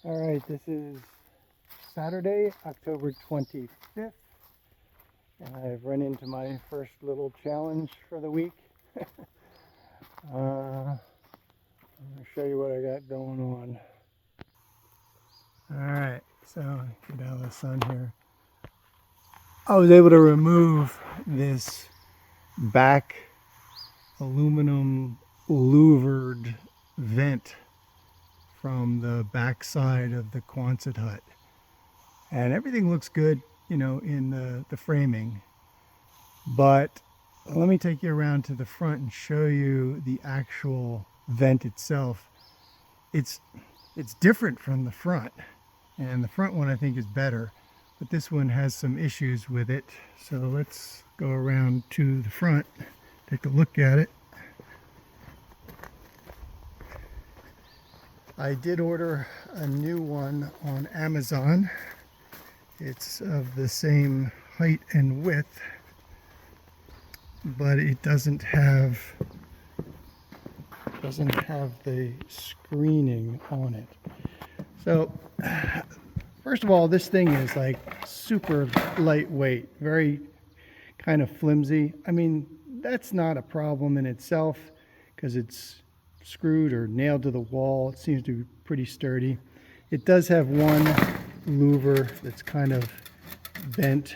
All right, this is Saturday, October 25th, and I've run into my first little challenge for the week. I'm going to show you what I got going on. All right, so get out of the sun here. I was able to remove this back aluminum louvered vent from the back side of the Quonset hut. And everything looks good, in the framing. But let me take you around to the front and show you the actual vent itself. It's different from the front, and the front one I think is better, but this one has some issues with it. So let's go around to the front, take a look at it. I did order a new one on Amazon. It's of the same height and width, but it doesn't have the screening on it. So first of all, this thing is like super lightweight, very kind of flimsy. I mean, that's not a problem in itself because it's screwed or nailed to the wall. It seems to be pretty sturdy. It does have one louver that's kind of bent.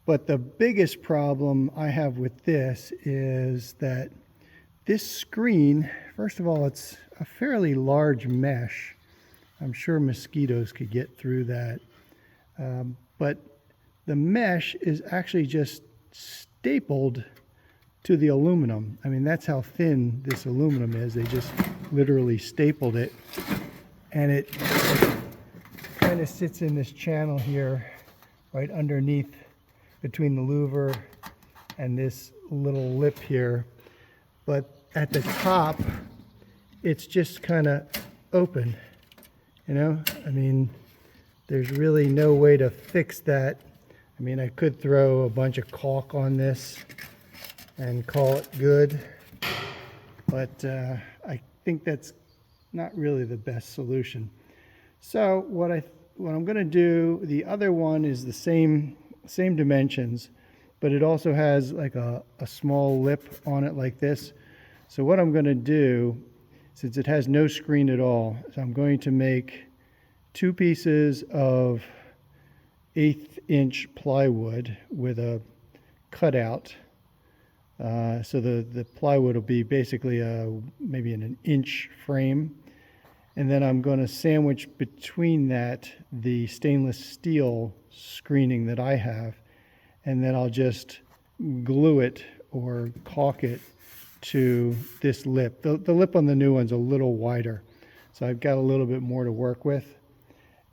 But the biggest problem I have with this is that this screen, first of all, it's a fairly large mesh. I'm sure mosquitoes could get through that. But the mesh is actually just stapled to the aluminum. I mean, that's how thin this aluminum is. They just literally stapled it. And it kind of sits in this channel here, right underneath between the louver and this little lip here. But at the top, it's just kind of open, I mean, there's really no way to fix that. I mean, I could throw a bunch of caulk on this and call it good, but I think that's not really the best solution. So what I'm going to do, the other one is the same dimensions, but it also has like a small lip on it like this. So what I'm going to do, since it has no screen at all, is I'm going to make 2 pieces of 1/8 inch plywood with a cutout. So the plywood will be basically maybe an inch frame. And then I'm going to sandwich between that the stainless steel screening that I have. And then I'll just glue it or caulk it to this lip. The lip on the new one's a little wider, so I've got a little bit more to work with.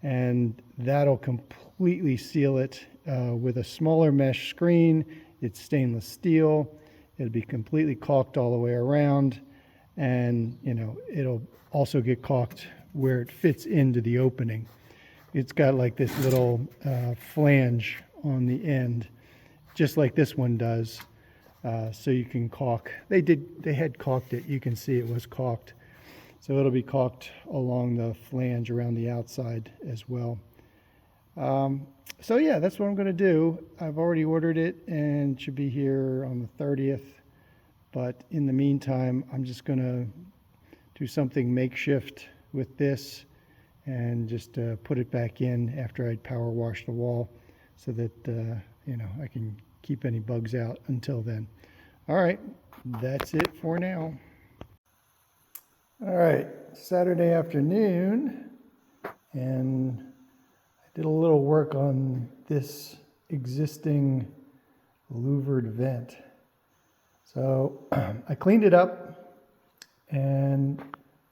And that'll completely seal it with a smaller mesh screen. It's stainless steel. It'll be completely caulked all the way around. And, it'll also get caulked where it fits into the opening. It's got like this little flange on the end, just like this one does. So you can caulk. They had caulked it. You can see it was caulked. So it'll be caulked along the flange around the outside as well. So yeah, that's what I'm going to do. I've already ordered it and should be here on the 30th. But in the meantime, I'm just going to do something makeshift with this and just put it back in after I'd power wash the wall so that, I can keep any bugs out until then. All right, that's it for now. All right, Saturday afternoon, and I did a little work on this existing louvered vent. So I cleaned it up, and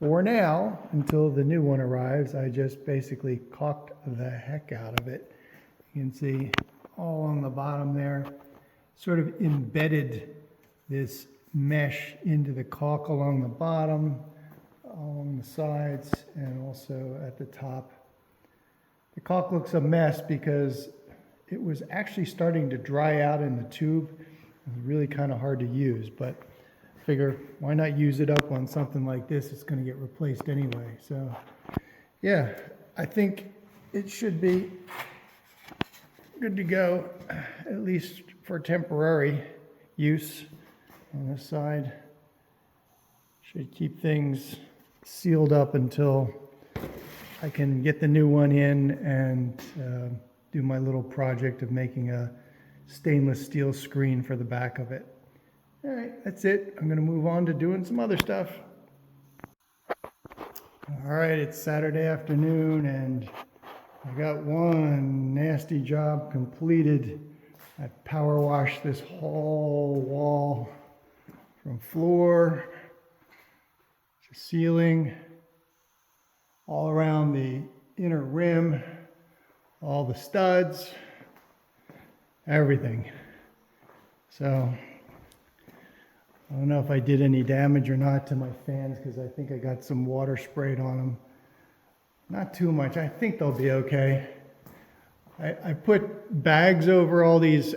for now, until the new one arrives, I just basically caulked the heck out of it. You can see all along the bottom there, sort of embedded this mesh into the caulk along the bottom, along the sides, and also at the top. The caulk looks a mess because it was actually starting to dry out in the tube. It was really kind of hard to use, but I figure why not use it up on something like this? It's going to get replaced anyway. So Yeah, I think it should be good to go, at least for temporary use on this side. Should keep things sealed up until I can get the new one in and do my little project of making a stainless steel screen for the back of it. All right, that's it. I'm gonna move on to doing some other stuff. All right, it's Saturday afternoon and I got one nasty job completed. I power washed this whole wall from floor to ceiling, all around the inner rim, all the studs, everything. So I don't know if I did any damage or not to my fans because I think I got some water sprayed on them. Not too much. I think they'll be okay. I put bags over all these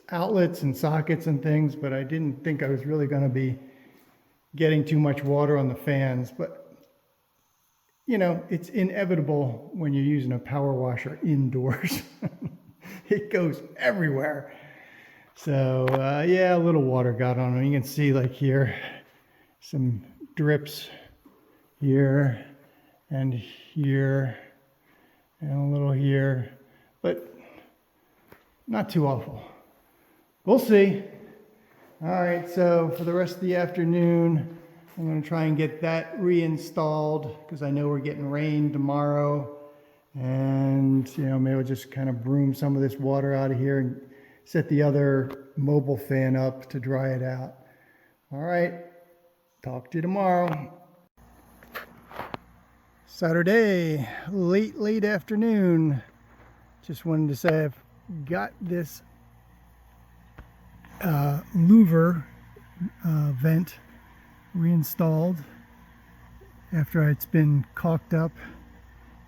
outlets and sockets and things, but I didn't think I was really going to be getting too much water on the fans. But, you know, it's inevitable when you're using a power washer indoors. It goes everywhere. So, yeah, a little water got on them. You can see, like here, some drips here and here and a little here, but not too awful. We'll see. All right, so for the rest of the afternoon, I'm going to try and get that reinstalled because I know we're getting rain tomorrow. And, you know, maybe we'll just kind of broom some of this water out of here and set the other mobile fan up to dry it out. All right, talk to you tomorrow. Saturday, late afternoon. Just wanted to say I've got this louver vent reinstalled after it's been caulked up,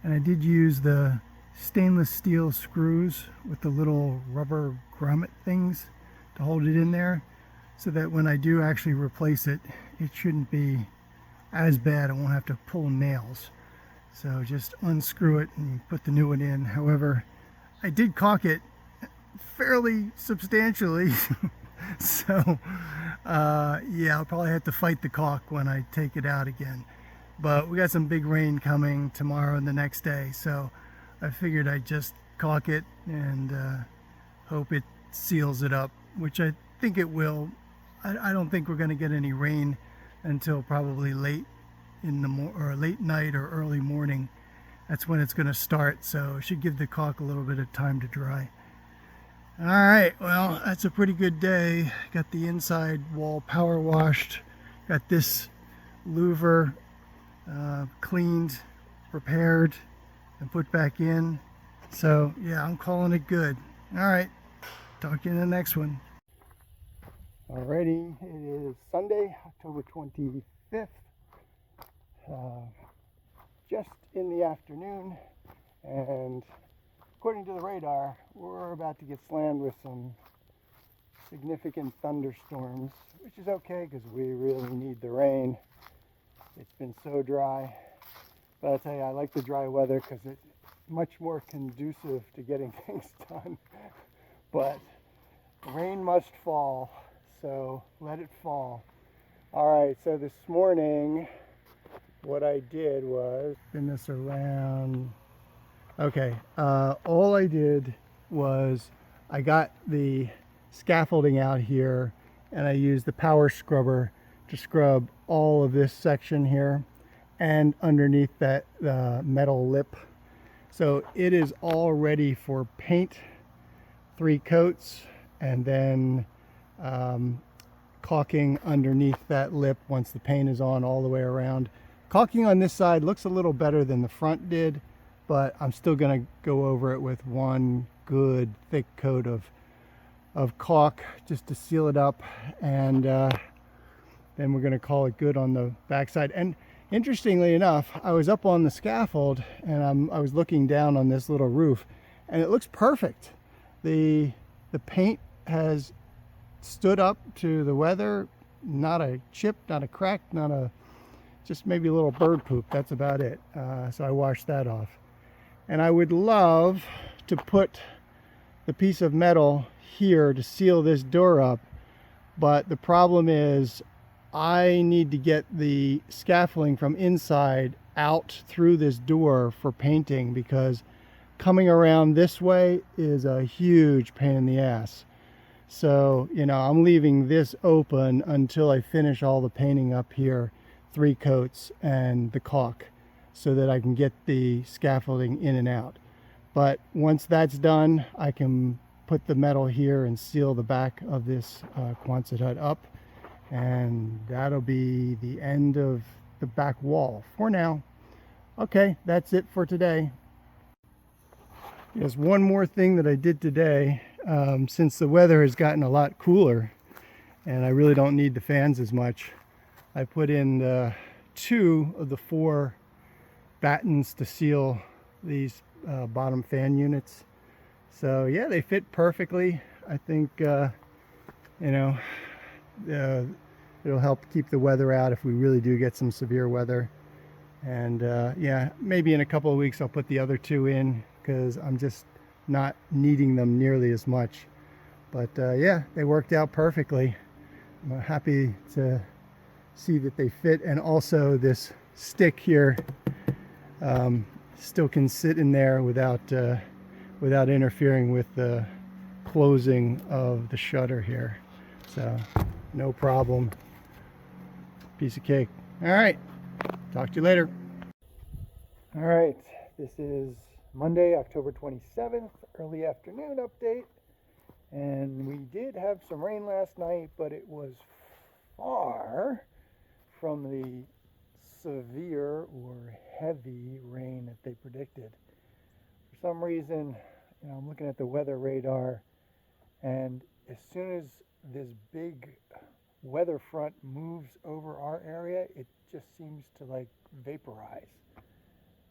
and I did use the stainless steel screws with the little rubber grommet things to hold it in there so that when I do actually replace it, it shouldn't be as bad. I won't have to pull nails. So just unscrew it and put the new one in. However, I did caulk it fairly substantially. So yeah, I'll probably have to fight the caulk when I take it out again. But we got some big rain coming tomorrow and the next day, so I figured I'd just caulk it and hope it seals it up, which I think it will. I don't think we're going to get any rain until probably late in the late night or early morning. That's when it's going to start, so it should give the caulk a little bit of time to dry. All right, well, that's a pretty good day. Got the inside wall power washed, got this louver cleaned, repaired, and put back in. So yeah, I'm calling it good. All right, talk to you in the next one. Alrighty, it is Sunday, October 25th. Just in the afternoon, and according to the radar, we're about to get slammed with some significant thunderstorms, which is okay because we really need the rain. It's been so dry, but I'll tell you, I like the dry weather because it's much more conducive to getting things done. But rain must fall, so let it fall. All right, so this morning, what I did was spin this around. Okay, all I did was I got the scaffolding out here and I used the power scrubber to scrub all of this section here and underneath that metal lip. So it is all ready for paint, 3 coats, and then caulking underneath that lip once the paint is on all the way around. Caulking on this side looks a little better than the front did, but I'm still going to go over it with one good thick coat of caulk just to seal it up, and then we're going to call it good on the backside. And interestingly enough, I was up on the scaffold and I was looking down on this little roof, and it looks perfect. The paint has stood up to the weather, not a chip, not a crack, just maybe a little bird poop. That's about it. So I washed that off. And I would love to put the piece of metal here to seal this door up, but the problem is I need to get the scaffolding from inside out through this door for painting, because coming around this way is a huge pain in the ass. So, you know, I'm leaving this open until I finish all the painting up here, 3 coats and the caulk, so that I can get the scaffolding in and out. But once that's done, I can put the metal here and seal the back of this Quonset hut up, and that'll be the end of the back wall for now. Okay, that's it for today. There's one more thing that I did today. Since the weather has gotten a lot cooler and I really don't need the fans as much, I put in 2 of the 4 battens to seal these bottom fan units. So yeah, they fit perfectly. I think you know, it'll help keep the weather out if we really do get some severe weather. And yeah, maybe in a couple of weeks I'll put the other 2 in, because I'm just not needing them nearly as much. But yeah, they worked out perfectly. I'm happy to see that they fit, and also this stick here still can sit in there without interfering with the closing of the shutter here. So no problem. Piece of cake. All right, talk to you later. All right, this is Monday, October 27th, early afternoon update. And we did have some rain last night, but it was far from the severe or heavy rain that they predicted. For some reason, you know, I'm looking at the weather radar, and as soon as this big weather front moves over our area, it just seems to like vaporize.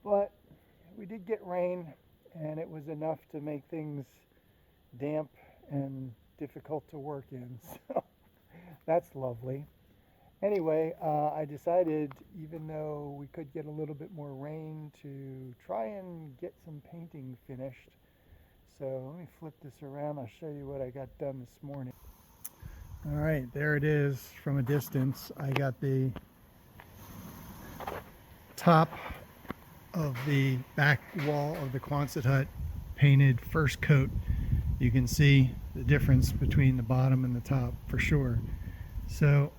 But we did get rain, and it was enough to make things damp and difficult to work in, so that's lovely. Anyway, I decided, even though we could get a little bit more rain, to try and get some painting finished. So let me flip this around. I'll show you what I got done this morning. All right, there it is from a distance. I got the top of the back wall of the Quonset hut painted first coat. You can see the difference between the bottom and the top for sure. So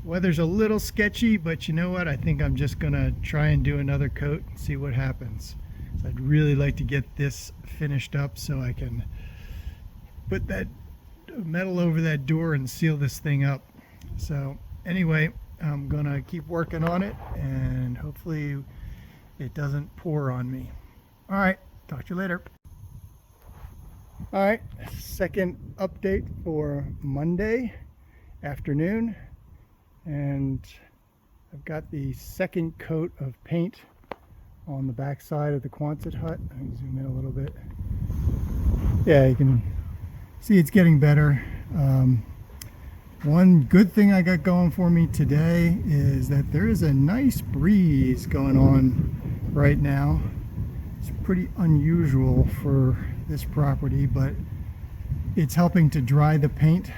weather's a little sketchy, but you know what? I think I'm just gonna try and do another coat and see what happens. So I'd really like to get this finished up so I can put that metal over that door and seal this thing up. So anyway, I'm gonna keep working on it, and hopefully it doesn't pour on me. All right, talk to you later. All right, second update for Monday afternoon, and I've got the second coat of paint on the back side of the Quonset hut. Let me zoom in a little bit. Yeah, you can see it's getting better. One good thing I got going for me today is that there is a nice breeze going on right now. It's pretty unusual for this property, but it's helping to dry the paint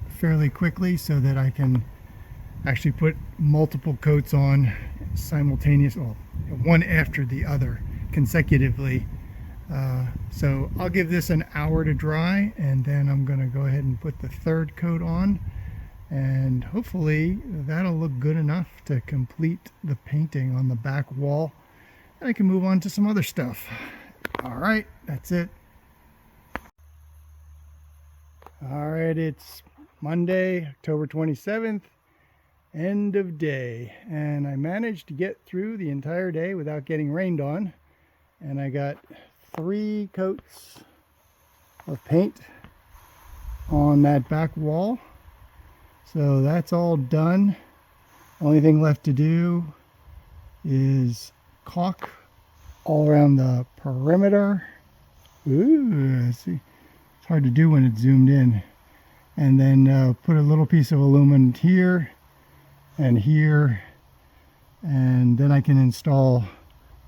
fairly quickly so that I can actually put multiple coats on simultaneously, well, one after the other consecutively. So I'll give this an hour to dry, and then I'm going to go ahead and put the third coat on, and hopefully that'll look good enough to complete the painting on the back wall, and I can move on to some other stuff. All right, that's it. All right, it's Monday, October 27th, end of day, and I managed to get through the entire day without getting rained on, and I got 3 coats of paint on that back wall. So that's all done. Only thing left to do is caulk all around the perimeter. Ooh, see, it's hard to do when it's zoomed in. And then put a little piece of aluminum here and here and then I can install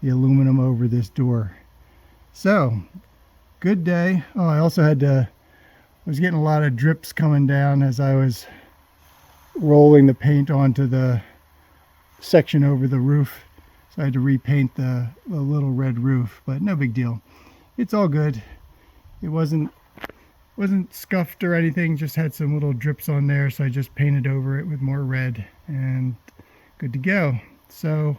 the aluminum over this door. So, good day. Oh, I also was getting a lot of drips coming down as I was rolling the paint onto the section over the roof. So I had to repaint the little red roof, but no big deal. It's all good. It wasn't scuffed or anything, just had some little drips on there, so I just painted over it with more red and good to go. So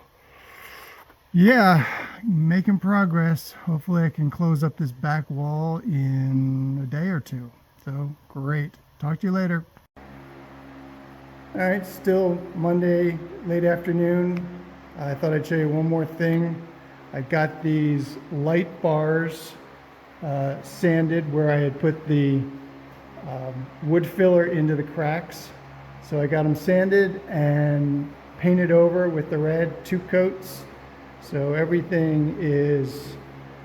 yeah, making progress. Hopefully I can close up this back wall in a day or two. So great. Talk to you later. All right, still Monday, late afternoon. I thought I'd show you one more thing. I got these light bars sanded where I had put the wood filler into the cracks. So I got them sanded and painted over with the red, 2 coats. So everything is,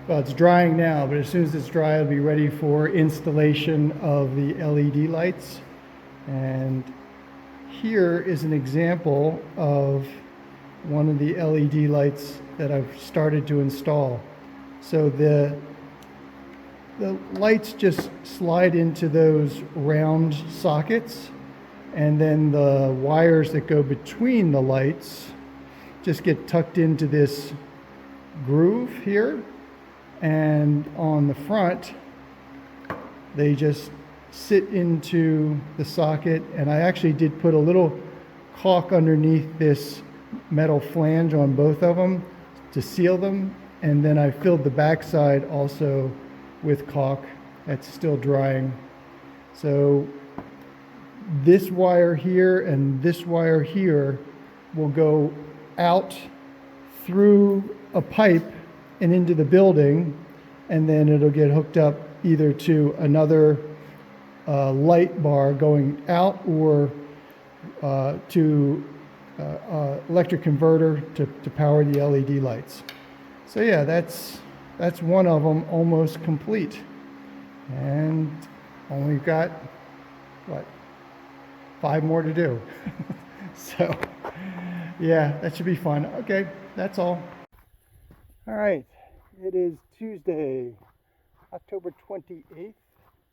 well, it's drying now, but as soon as it's dry, it'll be ready for installation of the LED lights. And here is an example of one of the LED lights that I've started to install. So the lights just slide into those round sockets, and then the wires that go between the lights just get tucked into this groove here, and on the front they just sit into the socket. And I actually did put a little caulk underneath this metal flange on both of them to seal them, and then I filled the backside also with caulk. That's still drying. So this wire here and this wire here will go out through a pipe and into the building, and then it'll get hooked up either to another light bar going out, or to electric converter to power the LED lights. So yeah, that's one of them almost complete, and only got, what, 5 more to do. So yeah, that should be fun. Okay, that's all. All right, it is Tuesday, October 28th,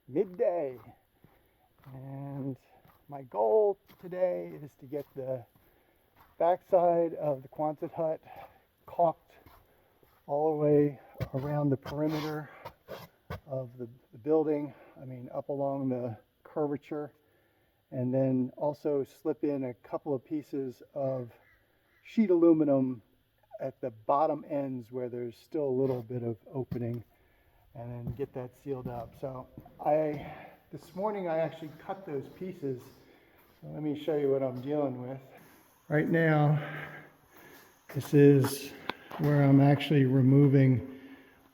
midday, and my goal today is to get the backside of the Quonset hut caulked all the way around the perimeter of the building. I mean, up along the curvature, and then also slip in a couple of pieces of sheet aluminum at the bottom ends where there's still a little bit of opening, and then get that sealed up. So this morning I actually cut those pieces. So let me show you what I'm dealing with. Right now, this is where I'm actually removing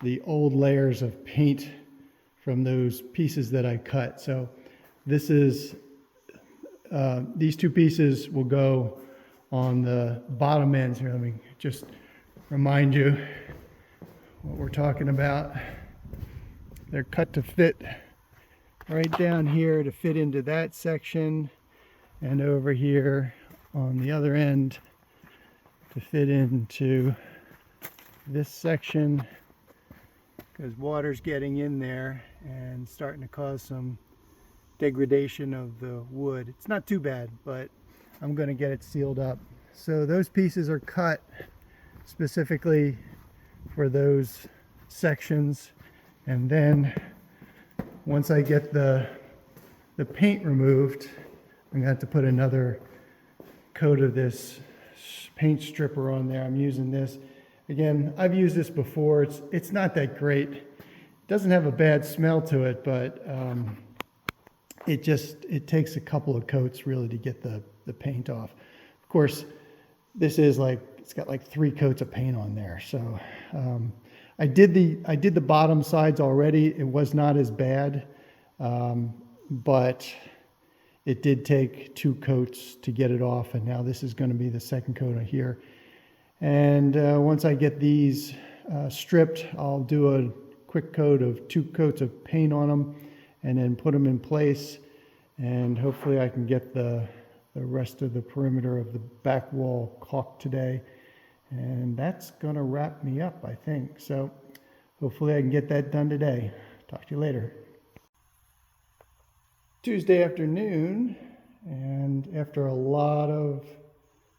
the old layers of paint from those pieces that I cut. So this is, these 2 pieces will go on the bottom ends here. Let me just remind you what we're talking about. They're cut to fit right down here to fit into that section, and over here on the other end to fit into this section, because water's getting in there and starting to cause some degradation of the wood. It's not too bad, but I'm going to get it sealed up. So those pieces are cut specifically for those sections, and then once I get the paint removed, I'm going to have to put another coat of this paint stripper on there. I'm using this. Again, I've used this before. It's not that great. It doesn't have a bad smell to it, but it takes a couple of coats really to get the paint off. Of course, this is it's got like 3 coats of paint on there. So I did the bottom sides already. It was not as bad, but it did take 2 coats to get it off, and now this is going to be the second coat here. And once I get these stripped, I'll do a quick coat of 2 coats of paint on them, and then put them in place, and hopefully I can get the rest of the perimeter of the back wall caulked today. And that's going to wrap me up, I think. So hopefully I can get that done today. Talk to you later. Tuesday afternoon, and after a lot of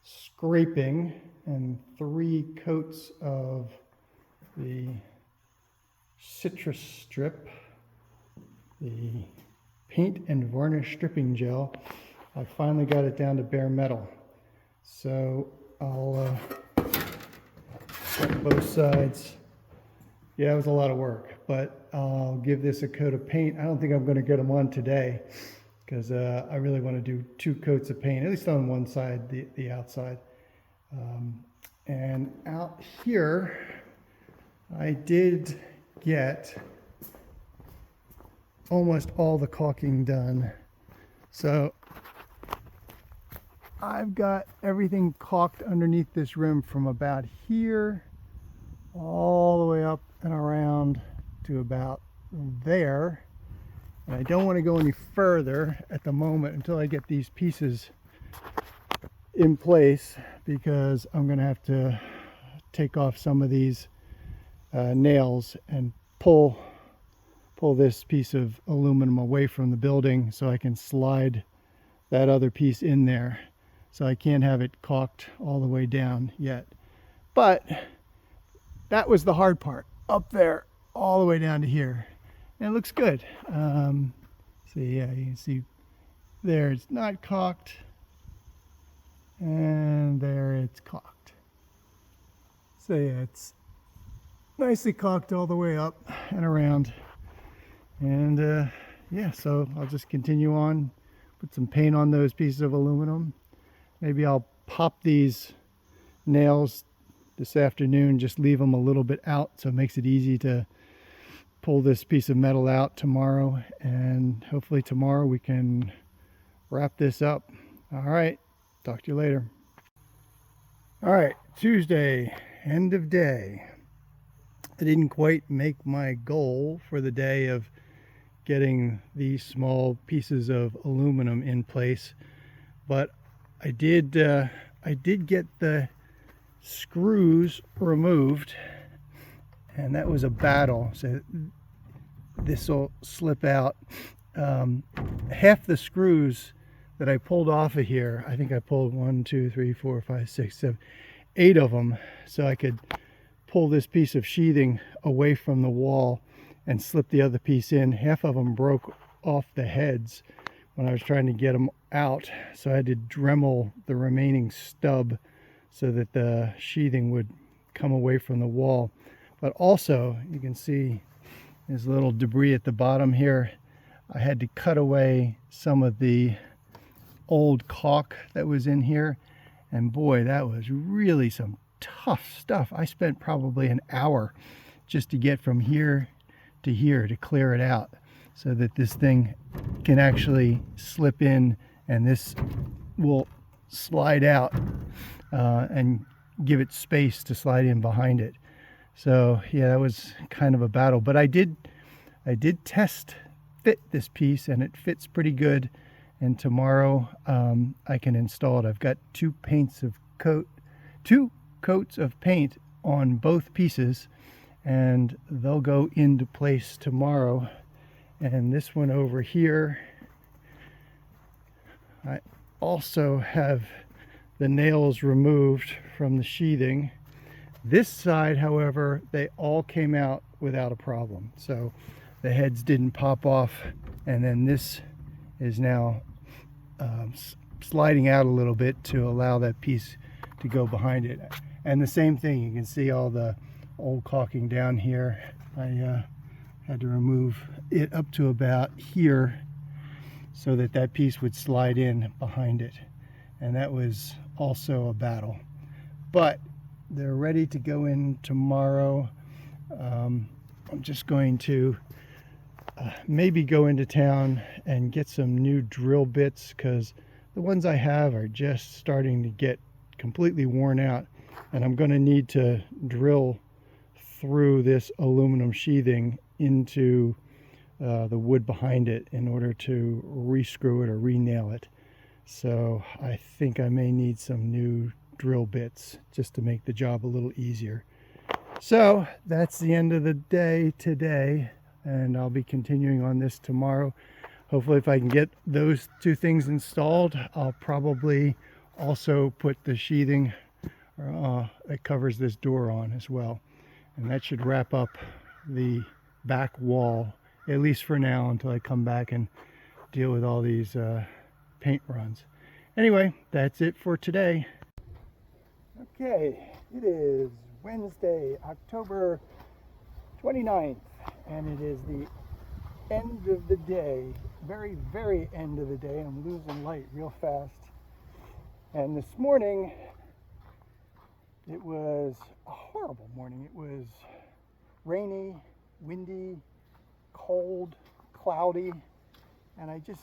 scraping and 3 coats of the citrus strip, the paint and varnish stripping gel, I finally got it down to bare metal. So I'll cut both sides. Yeah, it was a lot of work, but I'll give this a coat of paint. I don't think I'm going to get them on today because I really want to do 2 coats of paint, at least on one side, the outside. And out here, I did get almost all the caulking done. So I've got everything caulked underneath this rim from about here all the way up and around to about there. And I don't want to go any further at the moment until I get these pieces in place, because I'm going to have to take off some of these nails and pull this piece of aluminum away from the building so I can slide that other piece in there. So I can't have it caulked all the way down yet. But that was the hard part, up there all the way down to here. And it looks good. So yeah, you can see there it's not caulked, and there it's caulked. So yeah, it's nicely caulked all the way up and around. And yeah, so I'll just continue on, put some paint on those pieces of aluminum. Maybe I'll pop these nails this afternoon, just leave them a little bit out so it makes it easy to pull this piece of metal out tomorrow, and hopefully tomorrow we can wrap this up. All right, talk to you later. All right, Tuesday, end of day. I didn't quite make my goal for the day of getting these small pieces of aluminum in place, but I did get the screws removed, and that was a battle. So this will slip out. Half the screws that I pulled off of here, I think I pulled 1, 2, 3, 4, 5, 6, 7, 8 of them, so I could pull this piece of sheathing away from the wall and slip the other piece in. Half of them broke off the heads when I was trying to get them out, so I had to Dremel the remaining stub so that the sheathing would come away from the wall. But also, you can see there's a little debris at the bottom here. I had to cut away some of the old caulk that was in here, and boy, that was really some tough stuff. I spent probably an hour just to get from here to here to clear it out so that this thing can actually slip in, and this will slide out and give it space to slide in behind it. So yeah, that was kind of a battle, but I did test fit this piece, and it fits pretty good. And tomorrow I can install it. I've got 2 coats of paint on both pieces, and they'll go into place tomorrow. And this one over here, I also have the nails removed from the sheathing. This side, however, they all came out without a problem. So the heads didn't pop off, and then this is now sliding out a little bit to allow that piece to go behind it. And the same thing, you can see all the old caulking down here. I had to remove it up to about here so that that piece would slide in behind it, and that was also a battle, but they're ready to go in tomorrow. I'm just going to maybe go into town and get some new drill bits, because the ones I have are just starting to get completely worn out, and I'm going to need to drill through this aluminum sheathing into the wood behind it in order to re-screw it or re-nail it. So I think I may need some new drill bits just to make the job a little easier. So that's the end of the day today, and I'll be continuing on this tomorrow. Hopefully if I can get those two things installed, I'll probably also put the sheathing that covers this door on as well. And that should wrap up the back wall, at least for now, until I come back and deal with all these paint runs. Anyway, that's it for today. Okay, it is Wednesday, October 29th, and it is the end of the day, very, very end of the day. I'm losing light real fast. And this morning, it was a horrible morning. It was rainy, windy, cold, cloudy, and I just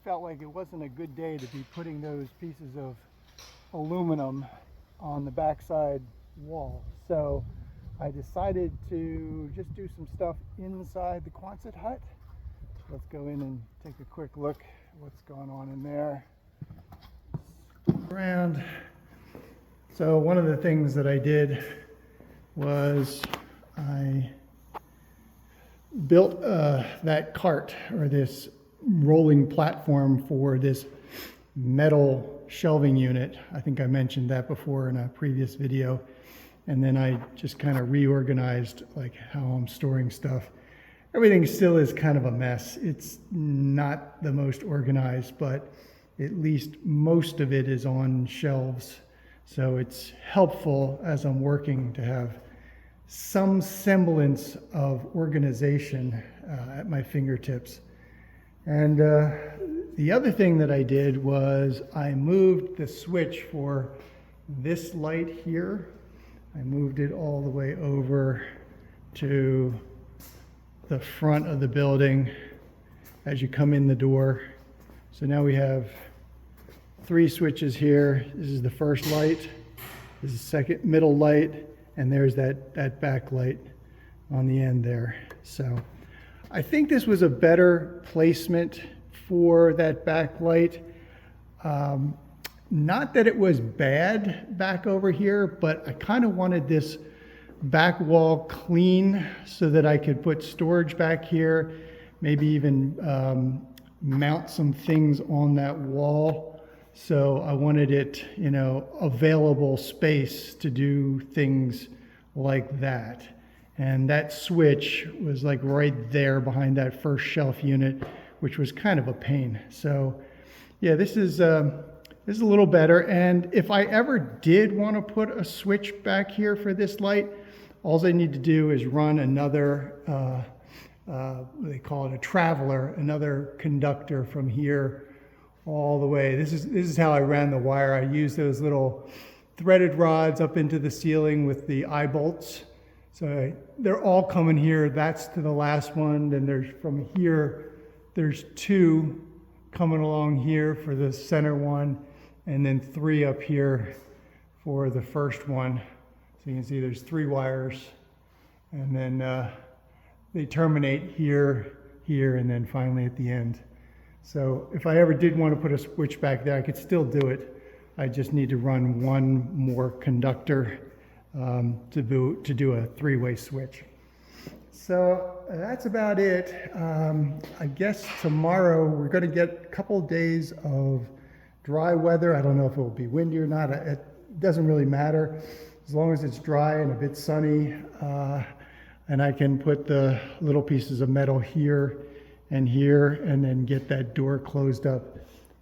felt like it wasn't a good day to be putting those pieces of aluminum on the backside wall. So I decided to just do some stuff inside the Quonset hut. Let's go in and take a quick look at what's going on in there. Around. So one of the things that I did was I built that cart, or this rolling platform, for this metal shelving unit. I think I mentioned that before in a previous video. And then I just kind of reorganized like how I'm storing stuff. Everything still is kind of a mess. It's not the most organized, but at least most of it is on shelves. So it's helpful as I'm working to have some semblance of organization at my fingertips. And the other thing that I did was I moved the switch for this light here. I moved it all the way over to the front of the building as you come in the door. So now we have 3 switches here. This is the first light, this is the second middle light, and there's that back light on the end there. So I think this was a better placement for that back light. Not that it was bad back over here, but I kind of wanted this back wall clean so that I could put storage back here, maybe even mount some things on that wall. So I wanted it, available space to do things like that. And that switch was like right there behind that first shelf unit, which was kind of a pain. So yeah, this is a little better. And if I ever did want to put a switch back here for this light, all I need to do is run another, they call it a traveler, another conductor from here all the way. This is how I ran the wire. I used those little threaded rods up into the ceiling with the eye bolts. So they're all coming here. That's to the last one. Then there's from here, there's 2 coming along here for the center one, and then 3 up here for the first one. So you can see there's 3 wires, and then they terminate here, here, and then finally at the end. So if I ever did want to put a switch back there, I could still do it. I just need to run 1 more conductor to do a 3-way switch. So that's about it. I guess tomorrow we're going to get a couple days of dry weather. I don't know if it will be windy or not. It doesn't really matter as long as it's dry and a bit sunny. And I can put the little pieces of metal here and here, and then get that door closed up.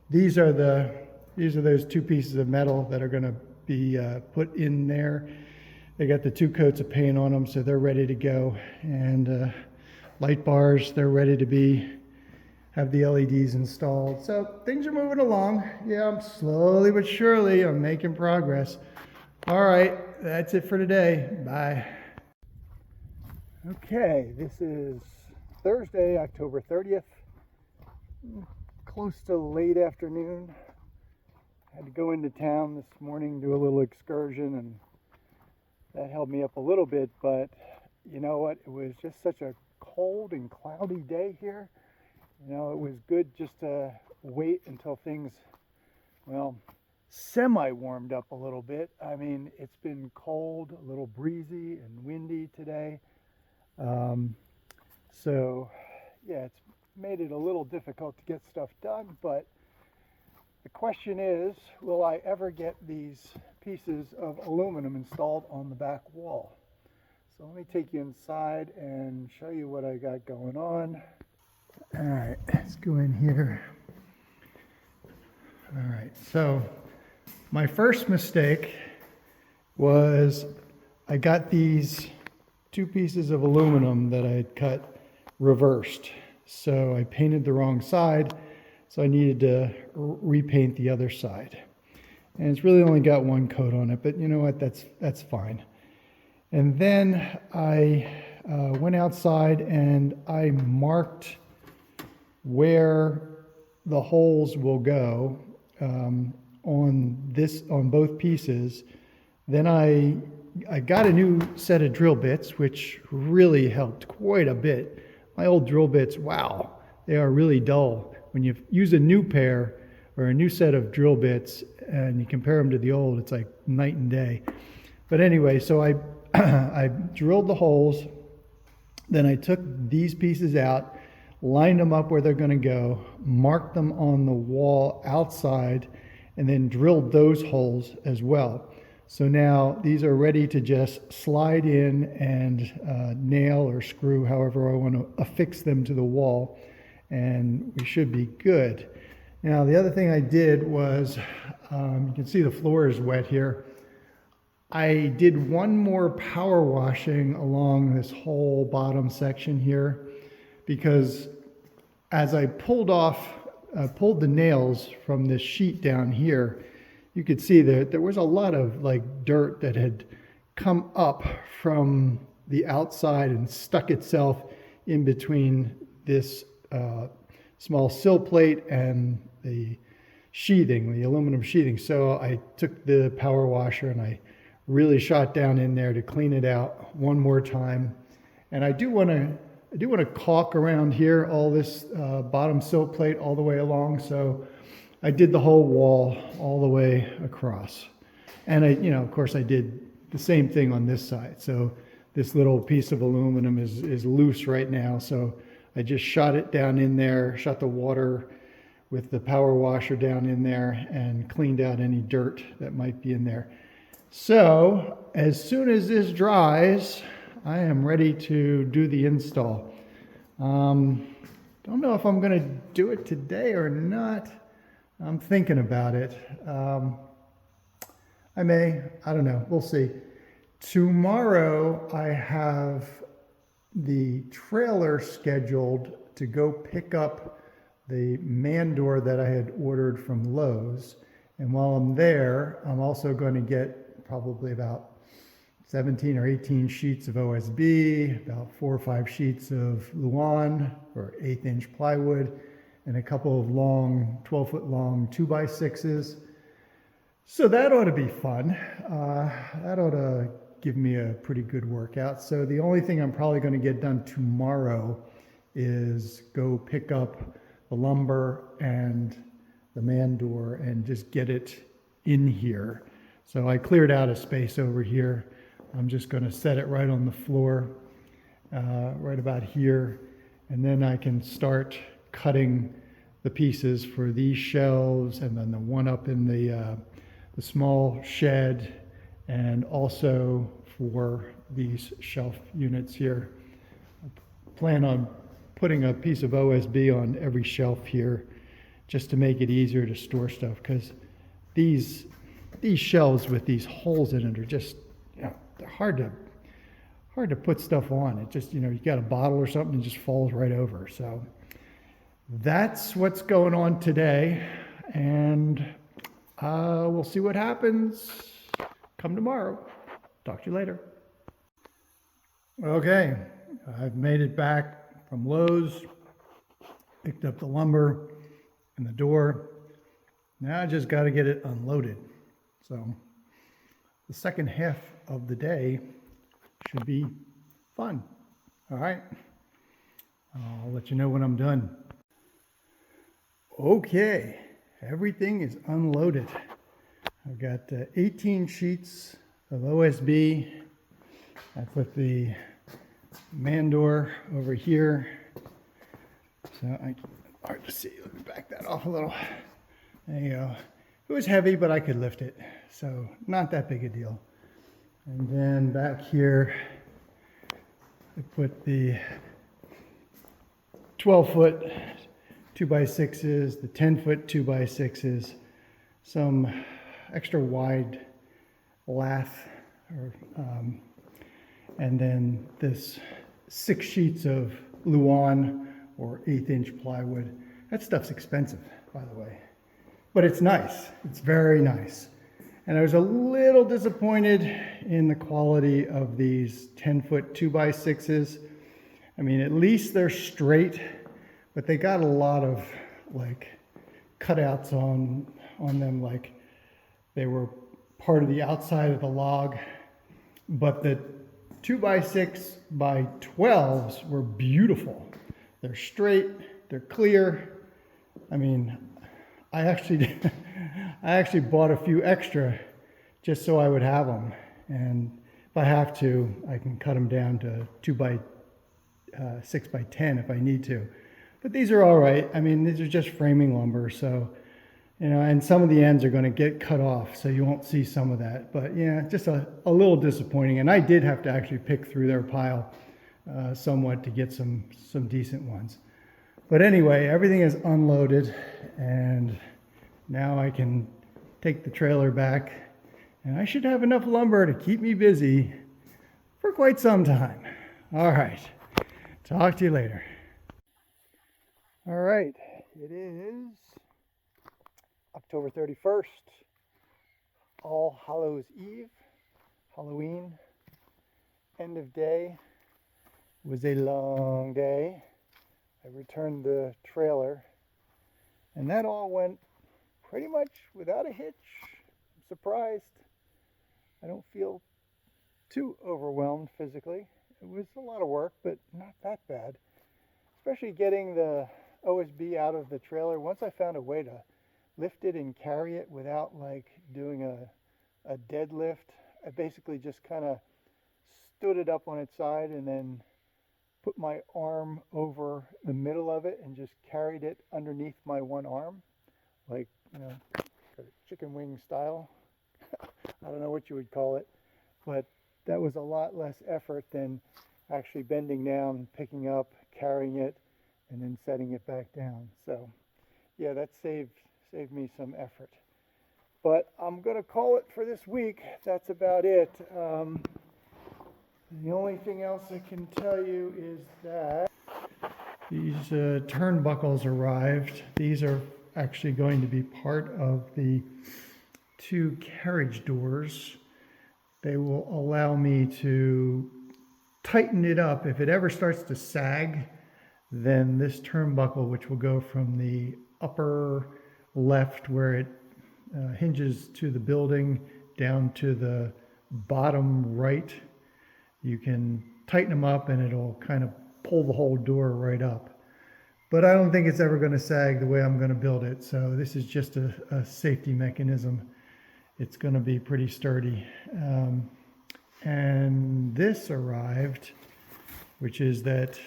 These are those 2 pieces of metal that are going to be put in there. They got the 2 coats of paint on them, so they're ready to go. And light bars, they're ready to have the LEDs installed. So things are moving along. Yeah, I'm slowly but surely, I'm making progress. All right, that's it for today. Bye. Okay, this is Thursday, October 30th, close to late afternoon. I had to go into town this morning, do a little excursion, and that held me up a little bit, but you know what? It was just such a cold and cloudy day here. It was good just to wait until things, semi-warmed up a little bit. I mean, it's been cold, a little breezy and windy today. Um, so, yeah, it's made it a little difficult to get stuff done, but the question is, will I ever get these pieces of aluminum installed on the back wall? So let me take you inside and show you what I got going on. All right, let's go in here. All right, so my first mistake was I got these two pieces of aluminum that I had cut reversed. So I painted the wrong side, so I needed to repaint the other side. And it's really only got one coat on it, but you know what, that's fine. And then I went outside and I marked where the holes will go on both pieces. Then I got a new set of drill bits, which really helped quite a bit. My old drill bits, wow, they are really dull. When you use a new pair or a new set of drill bits and you compare them to the old, it's like night and day. But anyway, so I I drilled the holes, then I took these pieces out, lined them up where they're going to go, marked them on the wall outside, and then drilled those holes as well. So now these are ready to just slide in and nail or screw, however I want to affix them to the wall, and we should be good. Now the other thing I did was, you can see the floor is wet here. I did one more power washing along this whole bottom section here, because as I pulled the nails from this sheet down here, you could see that there was a lot of like dirt that had come up from the outside and stuck itself in between this small sill plate and the sheathing, the aluminum sheathing. So I took the power washer and I really shot down in there to clean it out one more time. And I do want to caulk around here all this bottom sill plate all the way along. So I did the whole wall all the way across. And of course I did the same thing on this side. So this little piece of aluminum is loose right now. So I just shot it down in there, shot the water with the power washer down in there and cleaned out any dirt that might be in there. So as soon as this dries, I am ready to do the install. Don't know if I'm going to do it today or not. I'm thinking about it. I don't know. We'll see. Tomorrow I have the trailer scheduled to go pick up the man door that I had ordered from Lowe's. And while I'm there, I'm also going to get probably about 17 or 18 sheets of OSB, about 4 or 5 sheets of Luan or 1/8-inch plywood, and a couple of long, 12-foot long 2x6s. So that ought to be fun. That ought to give me a pretty good workout. So the only thing I'm probably going to get done tomorrow is go pick up the lumber and the man door and just get it in here. So I cleared out a space over here. I'm just going to set it right on the floor, right about here. And then I can start cutting the pieces for these shelves and then the one up in the small shed, and also for these shelf units here. I plan on putting a piece of OSB on every shelf here just to make it easier to store stuff, because these shelves with these holes in it are just, they're hard to put stuff on. It just, you got a bottle or something and it just falls right over. So that's what's going on today, and we'll see what happens come tomorrow. Talk to you later. Okay, I've made it back from Lowe's, picked up the lumber and the door. Now I just got to get it unloaded. So the second half of the day should be fun. All right, I'll let you know when I'm done. Okay, everything is unloaded. I've got 18 sheets of OSB. I put the man door over here. So hard to see. Let me back that off a little. There you go. It was heavy, but I could lift it. So not that big a deal. And then back here, I put the 12-foot 2x6s, the 10-foot 2x6s, some extra wide lath, and then this 6 sheets of Luan or 1/8-inch plywood. That stuff's expensive, by the way, but it's nice. It's very nice. And I was a little disappointed in the quality of these 10-foot 2x6s. I mean, at least they're straight, but they got a lot of like cutouts on them, like they were part of the outside of the log. But the 2x6x12s were beautiful. They're straight, they're clear. I mean, I actually bought a few extra just so I would have them. And if I have to, I can cut them down to 6x10 if I need to. But these are all right. I mean, these are just framing lumber, so, you know, and some of the ends are going to get cut off, so you won't see some of that. But yeah, just a little disappointing. And I did have to actually pick through their pile somewhat to get some decent ones. But anyway, everything is unloaded, and now I can take the trailer back, and I should have enough lumber to keep me busy for quite some time. All right, talk to you later. All right, it is October 31st, All Hallows Eve, Halloween, end of day. It was a long day. I returned the trailer, and that all went pretty much without a hitch. I'm surprised. I don't feel too overwhelmed physically. It was a lot of work, but not that bad. Especially getting the OSB out of the trailer. Once I found a way to lift it and carry it without like doing a deadlift, I basically just kind of stood it up on its side and then put my arm over the middle of it and just carried it underneath my one arm, like, you know, chicken wing style. I don't know what you would call it, but that was a lot less effort than actually bending down, picking up, carrying it, and then setting it back down. So yeah, that saved me some effort. But I'm going to call it for this week. That's about it. The only thing else I can tell you is that these turnbuckles arrived. These are actually going to be part of the 2 carriage doors. They will allow me to tighten it up. If it ever starts to sag, then this turnbuckle, which will go from the upper left where it hinges to the building down to the bottom right, you can tighten them up and it'll kind of pull the whole door right up. But I don't think it's ever going to sag the way I'm going to build it. So this is just a safety mechanism. It's going to be pretty sturdy. And this arrived, which is that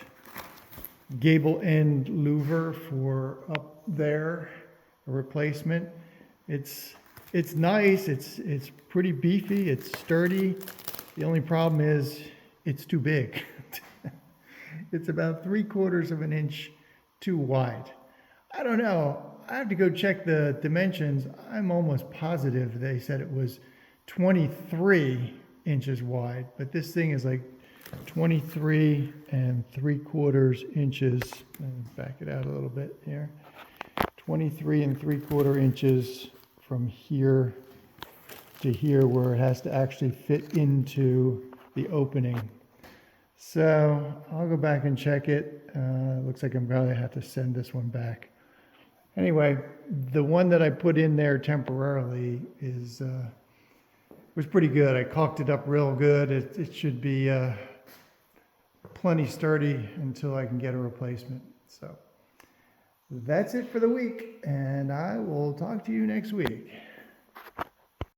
gable end louver for up there, a replacement. It's nice. It's pretty beefy. It's sturdy. The only problem is it's too big. It's about 3/4 of an inch too wide. I don't know. I have to go check the dimensions. I'm almost positive they said it was 23 inches wide, but this thing is like 23 3/4 inches. Let me back it out a little bit here. 23 3/4 inches from here to here, where it has to actually fit into the opening. So I'll go back and check it. Looks like I'm going to have to send this one back. Anyway, the one that I put in there temporarily was pretty good. I caulked it up real good. It should be plenty sturdy until I can get a replacement. So that's it for the week, and I will talk to you next week.